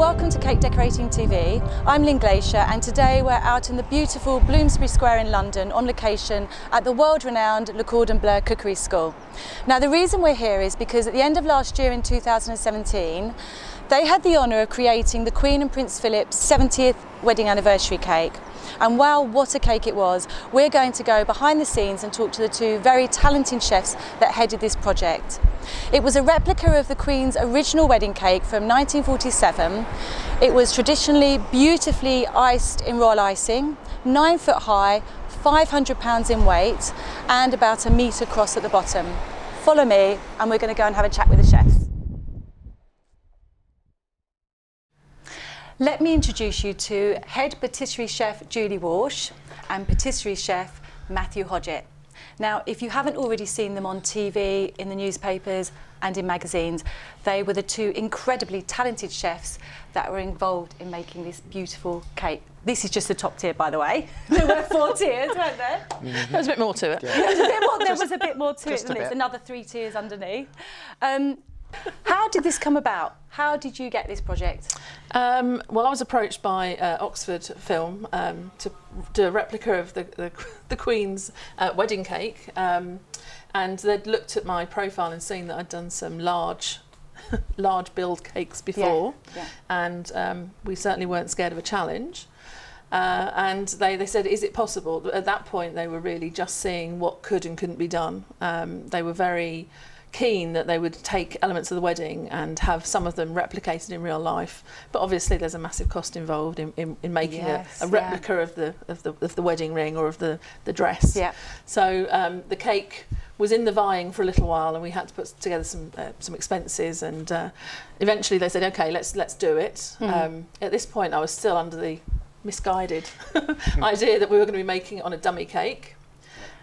welcome to Cake Decorating TV. I'm Lynn Glacier and today we're out in the beautiful Bloomsbury Square in London on location at the world-renowned Le Cordon Bleu Cookery School. Now the reason we're here is because at the end of last year in 2017 they had the honour of creating the Queen and Prince Philip's 70th wedding anniversary cake. And wow, what a cake it was. We're going to go behind the scenes and talk to the two very talented chefs that headed this project. It was a replica of the Queen's original wedding cake from 1947. It was traditionally beautifully iced in royal icing, 9 foot high, 500 pounds in weight, and about a metre across at the bottom. Follow me and we're going to go and have a chat with the chefs. Let me introduce you to head patisserie chef Julie Walsh and patisserie chef Matthew Hodgett. Now, if you haven't already seen them on TV, in the newspapers and in magazines, they were the two incredibly talented chefs that were involved in making this beautiful cake. This is just the top tier, by the way. There were 4 tiers, weren't there? There was a bit more to it. Yeah. There was a bit more to it, and there's another 3 tiers underneath. How did this come about? How did you get this project? Well, I was approached by Oxford Film to do a replica of the Queen's wedding cake, and they'd looked at my profile and seen that I'd done some large build cakes before, and we certainly weren't scared of a challenge. And they said, is it possible? At that point, they were really just seeing what could and couldn't be done. They were very keen that they would take elements of the wedding and have some of them replicated in real life, but obviously there's a massive cost involved in making a replica of the wedding ring or of the dress. Yeah. So the cake was in the vying for a little while, and we had to put together some expenses, and eventually they said, okay, let's do it. At this point I was still under the misguided idea that we were going to be making it on a dummy cake.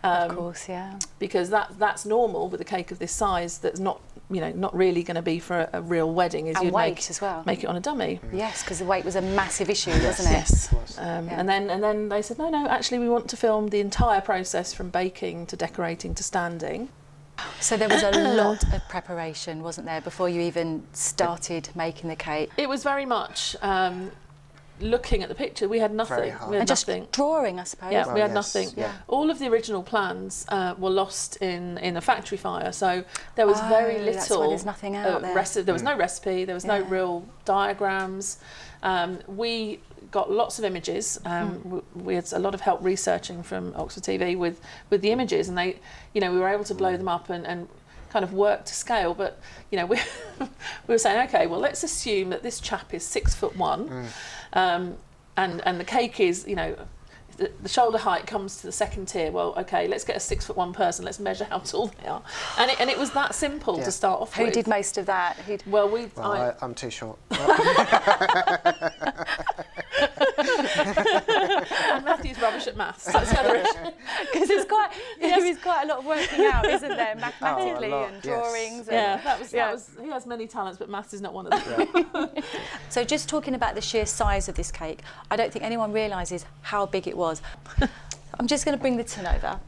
Of course, yeah. Because that's normal with a cake of this size. That's not, not really going to be for a real wedding. Is and you'd weight as well. Make it on a dummy. Yes, because the weight was a massive issue, wasn't it? Yes. And then they said, no, actually we want to film the entire process from baking to decorating to standing. So there was a lot of preparation, wasn't there, before you even started making the cake? It was very much. Looking at the picture, we had nothing. We had just nothing. Drawing, I suppose. Yeah, we had nothing. Yeah. All of the original plans were lost in a factory fire, so there was very little. That's why there's nothing out there. There was no recipe. There was no real diagrams. We got lots of images. We had a lot of help researching from Oxford TV with the images, and we were able to blow them up and kind of work to scale, but we were saying, okay, well, let's assume that this chap is 6'1", and the cake is, the shoulder height comes to the second tier. Well, okay, let's get a 6'1" person. Let's measure how tall they are, and it was that simple to start off with. Who did most of that? I'm too short. And Matthew's rubbish at maths. That's the other issue. Because there is quite a lot of working out, isn't there, mathematically and drawings. Yes. He has many talents, but maths is not one of them. Yeah. So just talking about the sheer size of this cake, I don't think anyone realises how big it was. I'm just going to bring the tin over.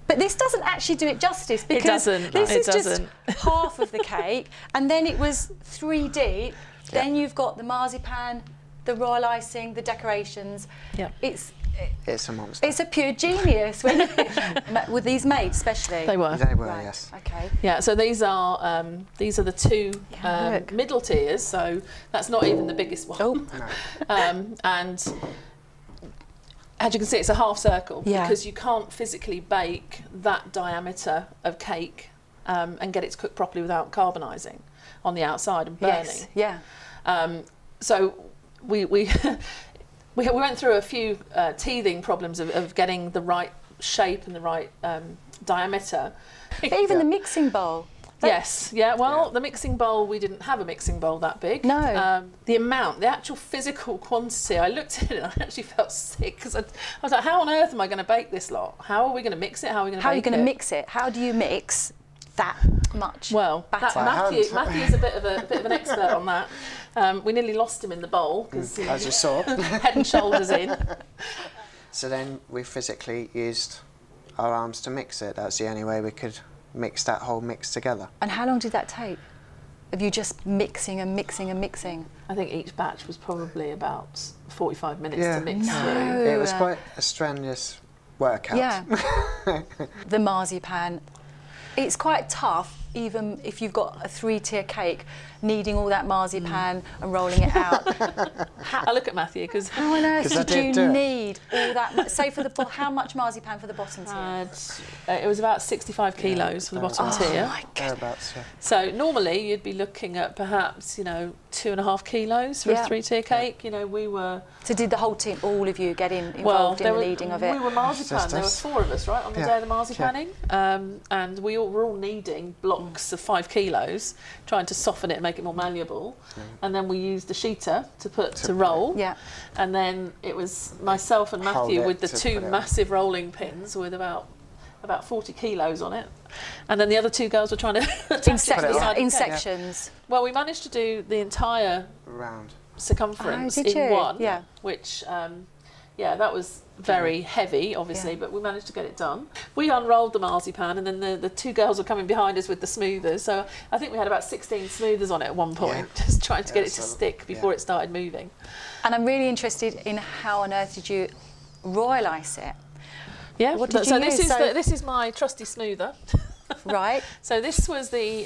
But this doesn't actually do it justice, because this is just half of the cake, and then it was 3 deep. Then you've got the marzipan, the royal icing, the decorations. Yeah. It's a monster. It's a pure genius. With these made, especially. They were. They were, yes. Okay. Yeah. So these are the 2 middle tiers. So that's not even the biggest one. Oh. No. And as you can see, it's a half circle because you can't physically bake that diameter of cake and get it to cook properly without carbonising on the outside and burning. Yes. Yeah. So we went through a few teething problems of getting the right shape and the right diameter. But even the mixing bowl. Yes, the mixing bowl, we didn't have a mixing bowl that big. No. The actual physical quantity, I looked at it and I actually felt sick, because I was like, how on earth am I going to bake this lot? How are we going to mix it? How are we going to bake it? How are you going to mix it? How do you mix that much batter? Matthew's a bit of an expert on that. We nearly lost him in the bowl, because as you saw, head and shoulders in. So then we physically used our arms to mix it. That's the only way we could mix that whole mix together. And how long did that take? of you just mixing and mixing and mixing? I think each batch was probably about 45 minutes Yeah. to mix No. through. It was quite a strenuous workout. Yeah. The marzipan, it's quite tough, even if you've got a 3-tier cake, kneading all that marzipan and rolling it out. I look at Matthew because How on earth 'Cause I did you didn't do it. need all that? Say for the how much marzipan for the bottom tier? it was about 65 kilos for the bottom Oh tier. my God. Thereabouts, yeah. So normally you'd be looking at perhaps 2.5 kilos for Yeah. a 3-tier cake. We were So did the whole team, all of you, get involved in the kneading of it? We were marzipan. Just There were us. 4 of us, right, on the Yeah. day of the marzipaning, and we were all kneading blocks of 5 kilos, trying to soften it and make it more malleable. And then we used the sheeter to roll. Yeah. And then it was myself and Hold Matthew it with the to 2 put it on. massive rolling pins with about 40 kilos on it, and then the other 2 girls were trying to attach it to the side of the in cake. sections. Well, we managed to do the entire Round. circumference Oh, did in you? one, Yeah. which that was very heavy, obviously, Yeah. but we managed to get it done. We unrolled the marzipan, and then the 2 girls were coming behind us with the smoothers, so I think we had about 16 smoothers on it at one point, just trying to get it to stick before it started moving. And I'm really interested in how on earth did you royal ice it? Yeah, What did so you this use? is this is my trusty smoother. Right. So this was the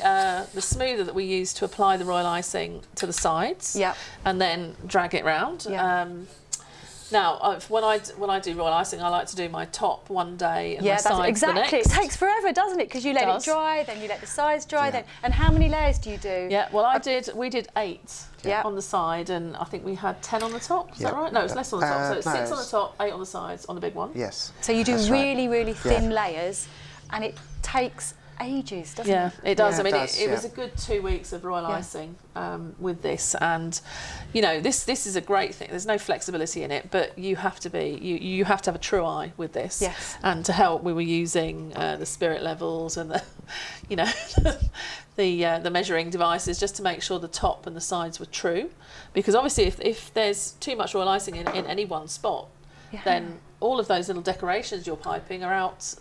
smoother that we used to apply the royal icing to the sides, Yep. and then drag it round. Yeah. Now, when I do royal icing, I like to do my top one day and my Yeah, that's sides exactly. the It next. takes forever, doesn't it? Because you let it does. dry, then you let the sides dry, Yeah. then. And how many layers do you do? Yeah, well, we did 8 Yeah. on the side, and I think we had 10 on the top. Is that Yeah. right? No, it's less on the top. So it's no, 6 on the it's- top, 8 on the sides on the big one. Yes. So you do That's right. really, really thin Yeah. layers, and it takes ages, doesn't Yeah, it? it does. Yeah, I mean, it does, it was a yeah. good 2 weeks of royal Yeah. icing with this, and this is a great thing. There's no flexibility in it, but you have to you have to have a true eye with this. Yes. And to help, we were using the spirit levels and the the measuring devices just to make sure the top and the sides were true, because obviously if there's too much royal icing in any one spot, Yeah. then all of those little decorations you're piping are out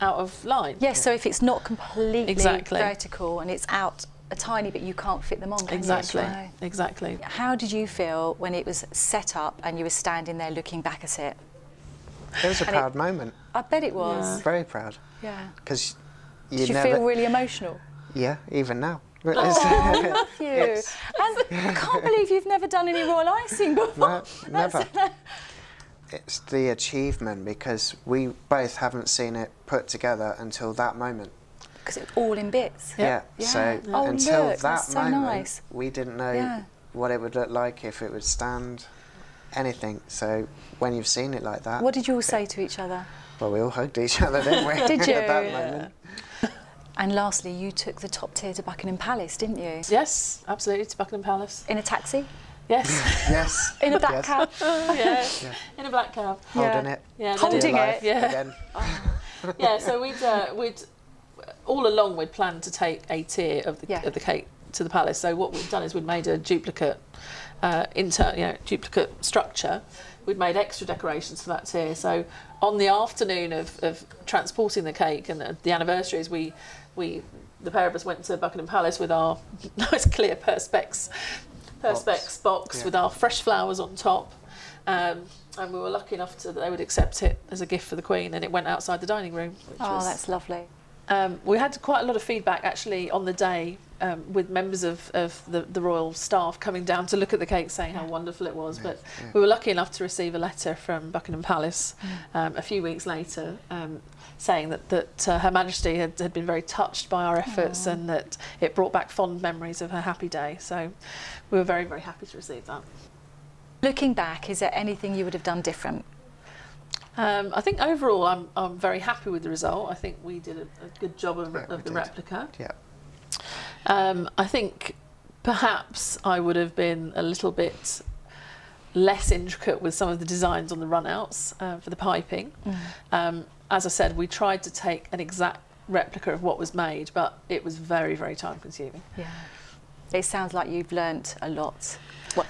of line. Yes, so if it's not completely Exactly. vertical and it's out a tiny bit, you can't fit them on, can Exactly. you? No. Exactly. How did you feel when it was set up and you were standing there looking back at it? It was a And it- proud moment. I bet it was. Very proud. Yeah. Because Did you feel really emotional? Yeah, even now. Oh, Matthew. It's- And I can't believe you've never done any royal icing before. No, never. It's the achievement, because we both haven't seen it put together until that moment. Because it's all in bits. Yeah. Yeah. So Oh, until look, that that's so moment, nice. we didn't know Yeah. what it would look like, if it would stand, anything. So when you've seen it like that, What did you all say to each other? well, we all hugged each other, didn't we? Did you? At that Yeah. moment. And lastly, you took the top tier to Buckingham Palace, didn't you? Yes, absolutely, to Buckingham Palace. In a taxi? Yes. Yes. In a black Yes. cab? Yeah. Yeah. In a black cab. Holding Yeah. it. Yeah, Holding Dear it, life, yeah. Again. Yeah, so we'd all along we'd planned to take a tier of the Yeah. cake to the palace. So what we'd done is we'd made a duplicate duplicate structure. We'd made extra decorations for that tier. So on the afternoon of transporting the cake and the anniversaries, the pair of us went to Buckingham Palace with our nice clear perspex box Yeah. with our fresh flowers on top. And we were lucky enough that they would accept it as a gift for the Queen, and it went outside the dining room. Which Oh, was, that's lovely. we had quite a lot of feedback actually on the day with members of the royal staff coming down to look at the cake, saying how wonderful it was. But we were lucky enough to receive a letter from Buckingham Palace a few weeks later saying that Her Majesty had been very touched by our efforts and that it brought back fond memories of her happy day. So we were very, very happy to receive that. Looking back, is there anything you would have done different? I think overall I'm very happy with the result. I think we did a good job of Yeah, we the did. replica. Yeah. I think perhaps I would have been a little bit less intricate with some of the designs on the runouts for the piping. As I said, we tried to take an exact replica of what was made, but it was very, very time consuming. Yeah. It sounds like you've learnt a lot. What?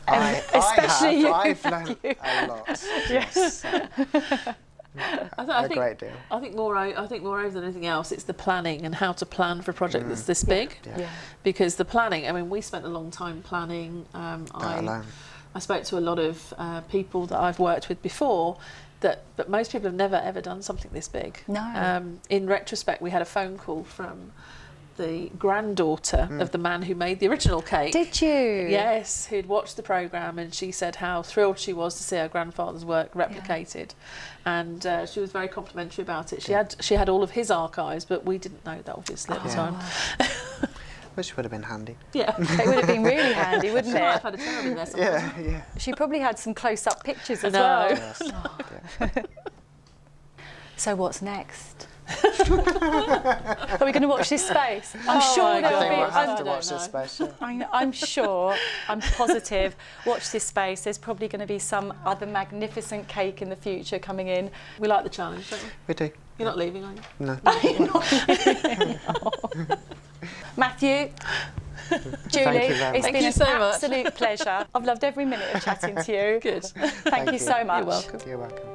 I've Especially you, learned a lot. Yes. A great deal. I think moreover than anything else, it's the planning and how to plan for a project that's this big. Yeah. Because the planning, I mean, we spent a long time planning. I spoke to a lot of people that I've worked with before, but most people have never ever done something this big. No. In retrospect, we had a phone call from the granddaughter of the man who made the original cake. Did you? Yes, who'd watched the programme, and she said how thrilled she was to see her grandfather's work replicated, and she was very complimentary about it. She had all of his archives, but we didn't know that obviously at the time. Which would have been handy. Yeah, it would have been really handy, wouldn't it? I've had a cherub in there sometimes. Yeah. She probably had some close-up pictures as know. well. Yes. So what's next? Are we going to watch this space? I'm sure I think there'll we'll be. have to watch this space. Yeah. I'm sure, I'm positive, watch this space. There's probably going to be some other magnificent cake in the future coming in. We like the challenge, don't we? We do. You're not leaving, are you? No. Matthew, Julie, Thank you very much. it's Thank been you an so much. absolute pleasure. I've loved every minute of chatting to you. Good. Thank you so much. You're welcome. You're welcome.